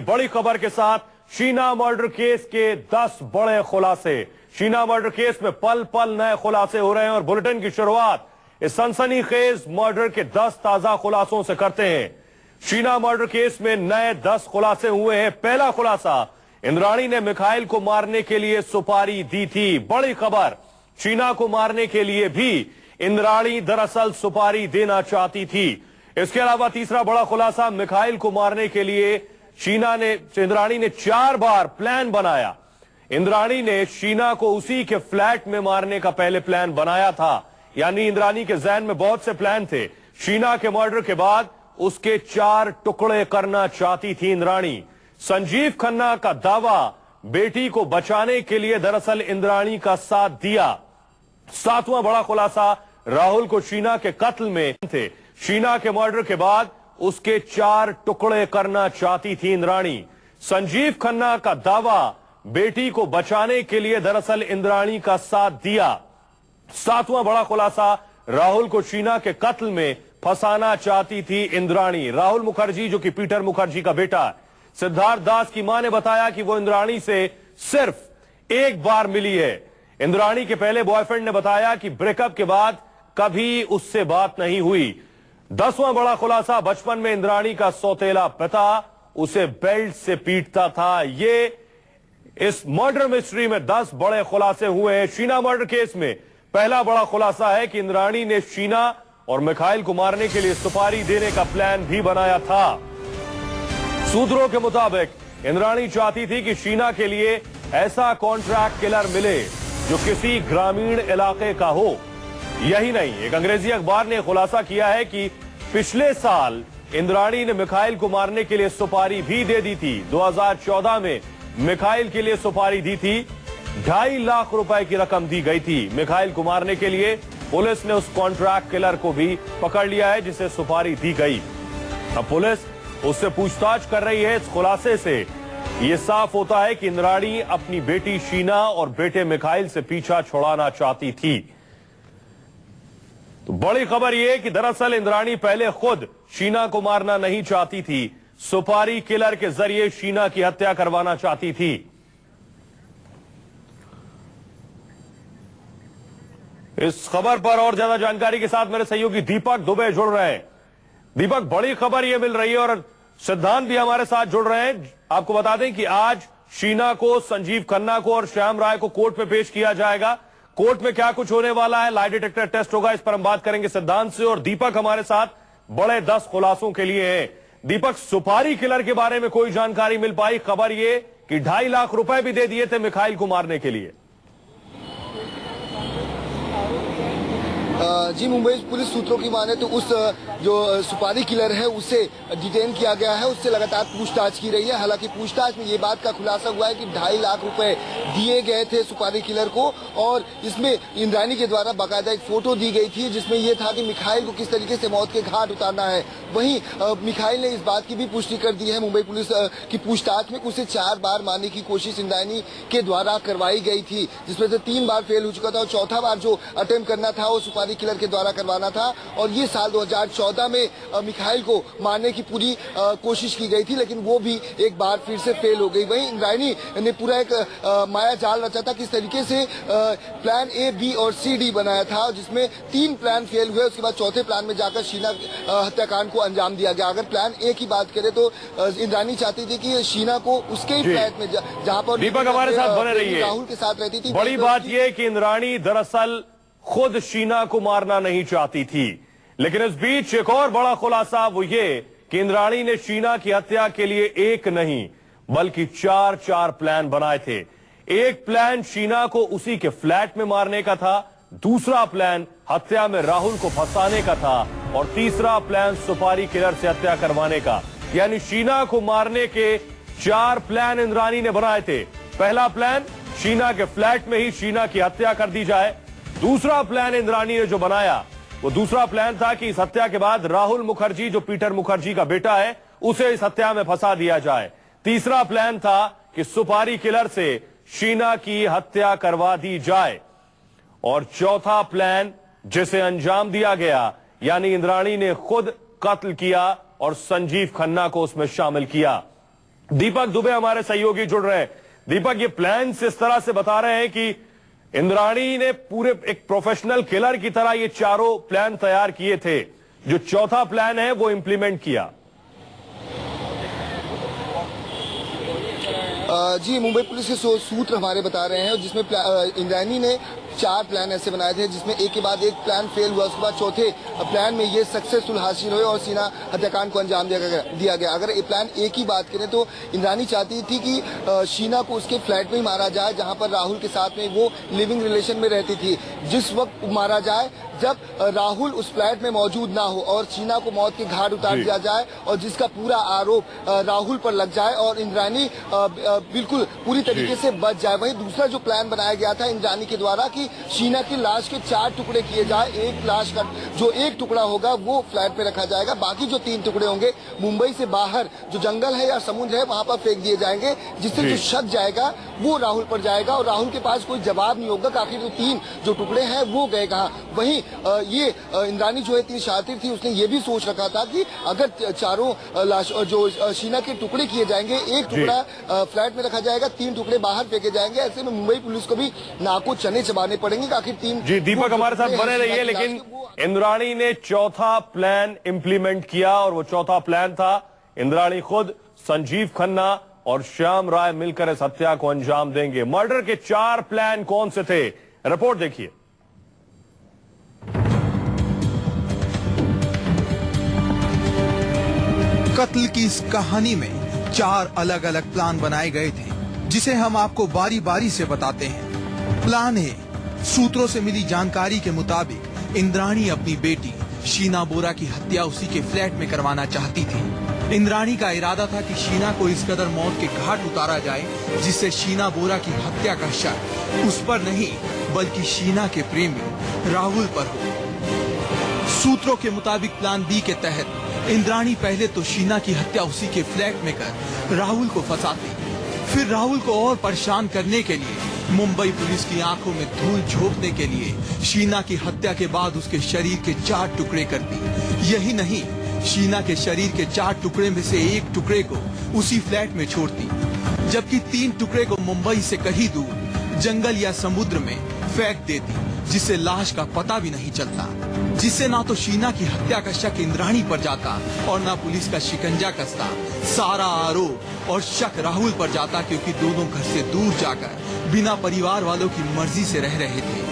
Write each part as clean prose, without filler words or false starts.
बड़ी खबर के साथ शीना मर्डर केस के 10 बड़े खुलासे। शीना मर्डर केस में पल पल नए खुलासे हो रहे हैं और बुलेटिन की शुरुआत इस सनसनीखेज मर्डर के 10 ताजा खुलासों से करते हैं। शीना मर्डर केस में नए 10 खुलासे हुए हैं। पहला खुलासा, इंद्राणी ने मिखाइल को मारने के लिए सुपारी दी थी। बड़ी खबर, शीना को मारने के लिए भी इंद्राणी दरअसल सुपारी देना चाहती थी। इसके अलावा तीसरा बड़ा खुलासा, मिखाइल को मारने के लिए इंद्राणी ने 4 बार प्लान बनाया। इंद्राणी ने शीना को उसी के फ्लैट में मारने का पहले प्लान बनाया था, यानी इंद्राणी के जहन में बहुत से प्लान थे। शीना के मर्डर के बाद उसके 4 टुकड़े करना चाहती थी इंद्राणी। संजीव खन्ना का दावा, बेटी को बचाने के लिए दरअसल इंद्राणी का साथ दिया। 7वां बड़ा खुलासा, राहुल को शीना के कत्ल में थे। शीना के मर्डर के बाद उसके 4 टुकड़े करना चाहती थी इंद्राणी। संजीव खन्ना का दावा, बेटी को बचाने के लिए दरअसल इंद्राणी का साथ दिया। 7वां बड़ा खुलासा, राहुल को शीना के कत्ल में फंसाना चाहती थी इंद्राणी। राहुल मुखर्जी, जो कि पीटर मुखर्जी का बेटा है, सिद्धार्थ दास की मां ने बताया कि वो इंद्राणी से सिर्फ एक बार मिली है। इंद्राणी के पहले बॉयफ्रेंड ने बताया कि ब्रेकअप के बाद कभी उससे बात नहीं हुई। 10वां बड़ा खुलासा, बचपन में इंद्राणी का सौतेला पिता उसे बेल्ट से पीटता था। ये इस मर्डर मिस्ट्री में 10 बड़े खुलासे हुए हैं। शीना मर्डर केस में पहला बड़ा खुलासा है कि इंद्राणी ने शीना और मिखाइल को मारने के लिए सुपारी देने का प्लान भी बनाया था। सूत्रों के मुताबिक इंद्राणी चाहती थी कि शीना के लिए ऐसा कॉन्ट्रैक्ट किलर मिले जो किसी ग्रामीण इलाके का हो। यही नहीं, एक अंग्रेजी अखबार ने खुलासा किया है कि पिछले साल इंद्राणी ने मिखाइल को मारने के लिए सुपारी भी दे दी थी। 2014 में मिखाइल के लिए सुपारी दी थी। 2.5 लाख रुपए की रकम दी गई थी मिखाइल को मारने के लिए। पुलिस ने उस कॉन्ट्रैक्ट किलर को भी पकड़ लिया है जिसे सुपारी दी गई। अब पुलिस उससे पूछताछ कर रही है। इस खुलासे से यह साफ होता है कि इंद्राणी अपनी बेटी शीना और बेटे मिखाइल से पीछा छुड़ाना चाहती थी। तो बड़ी खबर यह है कि दरअसल इंद्राणी पहले खुद शीना को मारना नहीं चाहती थी, सुपारी किलर के जरिए शीना की हत्या करवाना चाहती थी। इस खबर पर और ज्यादा जानकारी के साथ मेरे सहयोगी दीपक दुबे जुड़ रहे हैं। दीपक, बड़ी खबर यह मिल रही है और सिद्धांत भी हमारे साथ जुड़ रहे हैं। आपको बता दें कि आज शीना को, संजीव खन्ना को और श्याम राय को कोर्ट में पेश किया जाएगा। कोर्ट में क्या कुछ होने वाला है, लाई डिटेक्टर टेस्ट होगा, इस पर हम बात करेंगे सिद्धांत से। और दीपक हमारे साथ बड़े 10 खुलासों के लिए हैं। दीपक, सुपारी किलर के बारे में कोई जानकारी मिल पाई? खबर यह कि 2.5 लाख रुपए भी दे दिए थे मिखाइल को मारने के लिए। जी, मुंबई पुलिस सूत्रों की माने तो उस जो सुपारी किलर है उसे डिटेन किया गया है, उससे लगातार पूछताछ की रही है। हालांकि पूछताछ में ये बात का खुलासा हुआ है कि 2.5 लाख रुपए दिए गए थे सुपारी किलर को और इसमें इंद्राणी के द्वारा बाकायदा एक फोटो दी गई थी जिसमें यह था कि मिखाइल को किस तरीके से मौत के घाट उतारना है। वहीं मिखाइल ने इस बात की भी पुष्टि कर दी है मुंबई पुलिस की पूछताछ में, उसे 4 बार मारने की कोशिश इंद्राणी के द्वारा करवाई गई थी, जिसमें से 3 बार फेल हो चुका था और चौथा बार जो अटेम्प्ट करना था वो सुपारी किलर के द्वारा करवाना था। और ये साल 2014 में मिखाइल को मारने की पूरी कोशिश की गई थी, लेकिन वो भी एक बार फिर से फेल हो गई। वहीं इंद्राणी ने पूरा एक माया जाल रचा था, किस तरीके से प्लान ए, बी और सी, डी बनाया था, जिसमें 3 प्लान फेल हुए। उसके बाद चौथे प्लान में जाकर शीना हत्याकांड को अंजाम दिया गया। अगर प्लान ए की बात करें तो इंद्राणी चाहती थी कि शीना को उसके ही फ्लैट में, जहां पर दीपक हमारे साथ बने रहिए, राहुल के साथ रहती थी। बड़ी बात यह कि इंद्राणी दरअसल खुद शीना को मारना नहीं चाहती थी, लेकिन इस बीच एक और बड़ा खुलासा, वो ये कि इंद्राणी ने शीना की हत्या के लिए एक नहीं बल्कि 4 प्लान बनाए थे। एक प्लान शीना को उसी के फ्लैट में मारने का था, दूसरा प्लान हत्या में राहुल को फंसाने का था और तीसरा प्लान सुपारी किलर से हत्या करवाने का। यानी शीना को मारने के 4 प्लान इंद्राणी ने बनाए थे। पहला प्लान, शीना के फ्लैट में ही शीना की हत्या कर दी जाए। दूसरा प्लान इंद्राणी ने जो बनाया, वो दूसरा प्लान था कि इस हत्या के बाद राहुल मुखर्जी, जो पीटर मुखर्जी का बेटा है, उसे इस हत्या में फंसा दिया जाए। तीसरा प्लान था कि सुपारी किलर से शीना की हत्या करवा दी जाए। और चौथा प्लान जिसे अंजाम दिया गया, यानी इंद्राणी ने खुद कत्ल किया और संजीव खन्ना को उसमें शामिल किया। दीपक दुबे हमारे सहयोगी जुड़ रहे हैं। दीपक, ये प्लान इस तरह से बता रहे हैं कि इंद्राणी ने पूरे एक प्रोफेशनल किलर की तरह ये चारों प्लान तैयार किए थे, जो चौथा प्लान है वो इंप्लीमेंट किया। जी, मुंबई पुलिस के सूत्र हमारे बता रहे हैं, जिसमें इंद्राणी ने 4 प्लान ऐसे बनाए थे, जिसमें एक के बाद एक प्लान फेल हुआ। उसके बाद चौथे प्लान में ये सक्सेसफुल हासिल हुए और शीना हत्याकांड को अंजाम दिया गया। अगर ये प्लान ए की बात करें तो इंद्राणी चाहती थी कि शीना को उसके फ्लैट में ही मारा जाए, जहां पर राहुल के साथ में वो लिविंग रिलेशन में रहती थी। जिस वक्त मारा जाए जब राहुल उस फ्लैट में मौजूद ना हो और शीना को मौत के घाट उतार दिया जाए, और जिसका पूरा आरोप राहुल पर लग जाए और इंद्राणी बिल्कुल पूरी तरीके से बच जाए। वहीं दूसरा जो प्लान बनाया गया था इंद्राणी के द्वारा कि शीना की लाश के 4 टुकड़े किए जाए। एक लाश का जो एक टुकड़ा होगा वो फ्लैट में रखा जाएगा, बाकी जो 3 टुकड़े होंगे मुंबई से बाहर जो जंगल है या समुद्र है वहां पर फेंक दिए जाएंगे, जिससे जो शक जाएगा वो राहुल पर जाएगा और राहुल के पास कोई जवाब नहीं होगा कि आखिर जो 3 जो टुकड़े हैं वो गए कहाँ। वहीं ये इंद्राणी जो है इतनी शातिर थी, उसने ये भी सोच रखा था कि अगर चारों लाश जो शीना के टुकड़े किए जाएंगे, एक टुकड़ा फ्लैट में रखा जाएगा, 3 टुकड़े बाहर फेंके जाएंगे। ऐसे में मुंबई पुलिस को भी नाको चने चबाने पड़ेंगे कि आखिर 3। जी दीपक हमारे साथ बने रहिए, लेकिन इंद्राणी ने चौथा प्लान इंप्लीमेंट किया और वो चौथा प्लान था इंद्राणी खुद, संजीव खन्ना और श्याम राय मिलकर इस हत्या को अंजाम देंगे। मर्डर के 4 प्लान कौन से थे, रिपोर्ट देखिए। कत्ल की इस कहानी में 4 अलग अलग प्लान बनाए गए थे, जिसे हम आपको बारी बारी से बताते हैं। प्लान ए, सूत्रों से मिली जानकारी के मुताबिक इंद्राणी अपनी बेटी शीना बोरा की हत्या उसी के फ्लैट में करवाना चाहती थी। इंद्राणी का इरादा था कि शीना को इस कदर मौत के घाट उतारा जाए जिससे शीना बोरा की हत्या का शक उस पर नहीं बल्कि शीना के प्रेमी राहुल पर हो। सूत्रों के मुताबिक प्लान बी के तहत इंद्राणी पहले तो शीना की हत्या उसी के फ्लैट में कर राहुल को फंसाती, फिर राहुल को और परेशान करने के लिए मुंबई पुलिस की आंखों में धूल झोंकने के लिए शीना की हत्या के बाद उसके शरीर के 4 टुकड़े करती। यही नहीं, शीना के शरीर के 4 टुकड़े में से एक टुकड़े को उसी फ्लैट में छोड़ती, जबकि 3 टुकड़े को मुंबई से कहीं दूर जंगल या समुद्र में फेंक देती, जिससे लाश का पता भी नहीं चलता, जिससे ना तो शीना की हत्या का शक इंद्राणी पर जाता और ना पुलिस का शिकंजा कसता। सारा आरोप और शक राहुल पर जाता, क्योंकि दोनों घर से दूर जाकर बिना परिवार वालों की मर्जी से रह रहे थे।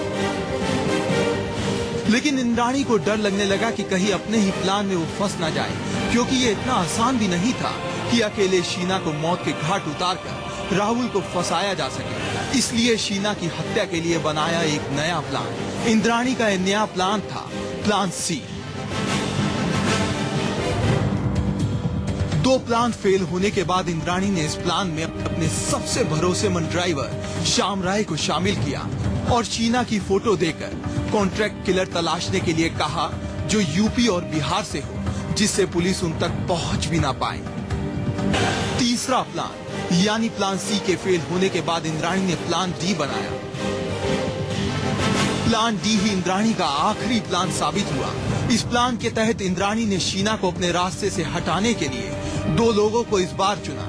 लेकिन इंद्राणी को डर लगने लगा कि कहीं अपने ही प्लान में वो फंस न जाए, क्योंकि ये इतना आसान भी नहीं था कि अकेले शीना को मौत के घाट उतारकर राहुल को फंसाया जा सके। इसलिए शीना की हत्या के लिए बनाया एक नया प्लान। इंद्राणी का यह नया प्लान था प्लान सी। 2 प्लान फेल होने के बाद इंद्राणी ने इस प्लान में अपने सबसे भरोसेमंद ड्राइवर श्याम राय को शामिल किया और शीना की फोटो देकर कॉन्ट्रैक्ट किलर तलाशने के लिए कहा, जो यूपी और बिहार से हो, जिससे पुलिस उन तक पहुंच भी ना पाए। तीसरा प्लान यानी प्लान सी के फेल होने के बाद इंद्राणी ने प्लान डी बनाया। प्लान डी ही इंद्राणी का आखिरी प्लान साबित हुआ। इस प्लान के तहत इंद्राणी ने शीना को अपने रास्ते से हटाने के लिए 2 लोगों को इस बार चुना।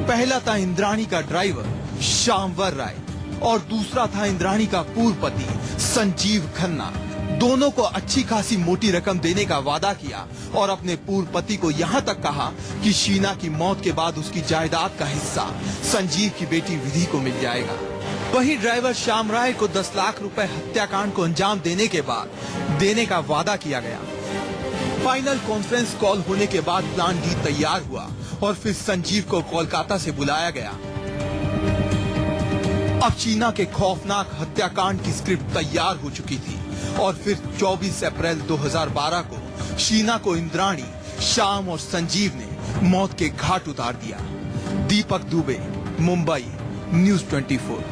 पहला था इंद्राणी का ड्राइवर श्यामवर राय और दूसरा था इंद्राणी का पूर्व पति संजीव खन्ना। दोनों को अच्छी खासी मोटी रकम देने का वादा किया और अपने पूर्व पति को यहाँ तक कहा कि शीना की मौत के बाद उसकी जायदाद का हिस्सा संजीव की बेटी विधि को मिल जाएगा। वहीं ड्राइवर श्याम राय को 10 लाख रुपए हत्याकांड को अंजाम देने के बाद देने का वादा किया गया। फाइनल कॉन्फ्रेंस कॉल होने के बाद प्लान डी तैयार हुआ और फिर संजीव को कोलकाता से बुलाया गया। अब शीना के खौफनाक हत्याकांड की स्क्रिप्ट तैयार हो चुकी थी और फिर 24 अप्रैल 2012 को शीना को इंद्राणी, श्याम और संजीव ने मौत के घाट उतार दिया। दीपक दुबे, मुंबई, न्यूज़ 24।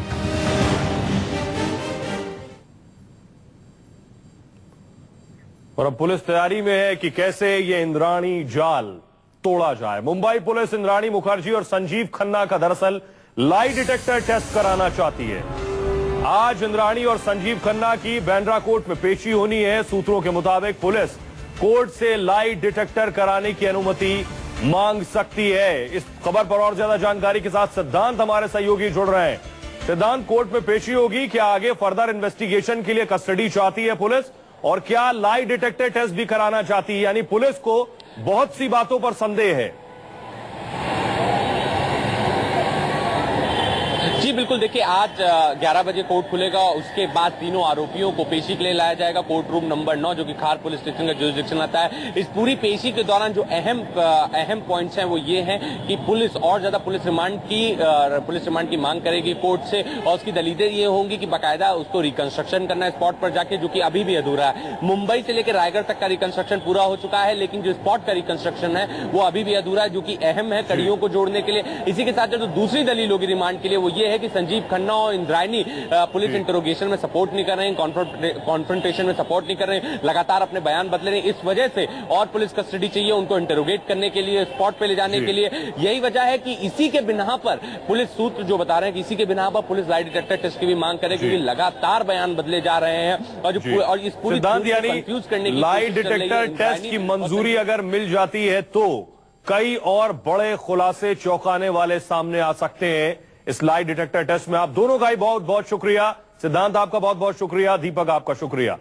और अब पुलिस तैयारी में है कि कैसे ये इंद्राणी जाल तोड़ा जाए। मुंबई पुलिस इंद्राणी मुखर्जी और संजीव खन्ना का दरअसल लाई डिटेक्टर टेस्ट कराना चाहती है। आज इंद्राणी और संजीव खन्ना की बांद्रा कोर्ट में पेशी होनी है। सूत्रों के मुताबिक पुलिस कोर्ट से लाई डिटेक्टर कराने की अनुमति मांग सकती है। इस खबर पर और ज्यादा जानकारी के साथ सिद्धांत हमारे सहयोगी जुड़ रहे हैं। सिद्धांत, कोर्ट में पेशी होगी, क्या आगे फर्दर इन्वेस्टिगेशन के लिए कस्टडी चाहती है पुलिस, और क्या लाई डिटेक्टर टेस्ट भी कराना चाहती है? यानी पुलिस को बहुत सी बातों पर संदेह है। जी बिल्कुल, देखिए आज 11 बजे कोर्ट खुलेगा, उसके बाद तीनों आरोपियों को पेशी के लिए लाया जाएगा कोर्ट रूम नंबर 9, जो कि खार पुलिस स्टेशन का जुरिसडिक्शन आता है। इस पूरी पेशी के दौरान जो अहम पॉइंट्स हैं वो ये हैं कि पुलिस और ज्यादा पुलिस रिमांड की मांग करेगी कोर्ट से, और उसकी दलीलें ये होंगी कि बाकायदा उसको रिकंस्ट्रक्शन करना है स्पॉट पर जाके, जो कि अभी भी अधूरा है। मुंबई से लेकर रायगढ़ तक का रिकंस्ट्रक्शन पूरा हो चुका है, लेकिन जो स्पॉट का रिकंस्ट्रक्शन है वो अभी भी अधूरा है, जो कि अहम है कड़ियों को जोड़ने के लिए। इसी के साथ जो दूसरी दलील होगी रिमांड के लिए वो ये है कि संजीव खन्ना और इंद्रायणी पुलिस इंटरोगेशन में सपोर्ट नहीं कर रहे हैं, कॉन्फ्रंटेशन में सपोर्ट नहीं कर रहे हैं, लगातार अपने बयान बदले रहे हैं। इस वजह से और पुलिस कस्टडी चाहिए उनको इंटरोगेट करने के लिए, स्पॉट पे ले जाने के लिए। यही वजह है कि इसी के बिना पर पुलिस सूत्र जो बता रहे हैं कि इसी के बिना पर पुलिस लाई डिटेक्टर टेस्ट की भी मांग करे, क्योंकि लगातार बयान बदले जा रहे हैं और इस पूरी कंफ्यूज करने की लाई डिटेक्टर टेस्ट की मंजूरी अगर मिल जाती है तो कई और बड़े खुलासे चौंकाने वाले सामने आ सकते हैं। इस लाई डिटेक्टर टेस्ट में आप दोनों का ही बहुत बहुत शुक्रिया। सिद्धांत आपका बहुत बहुत शुक्रिया, दीपक आपका शुक्रिया।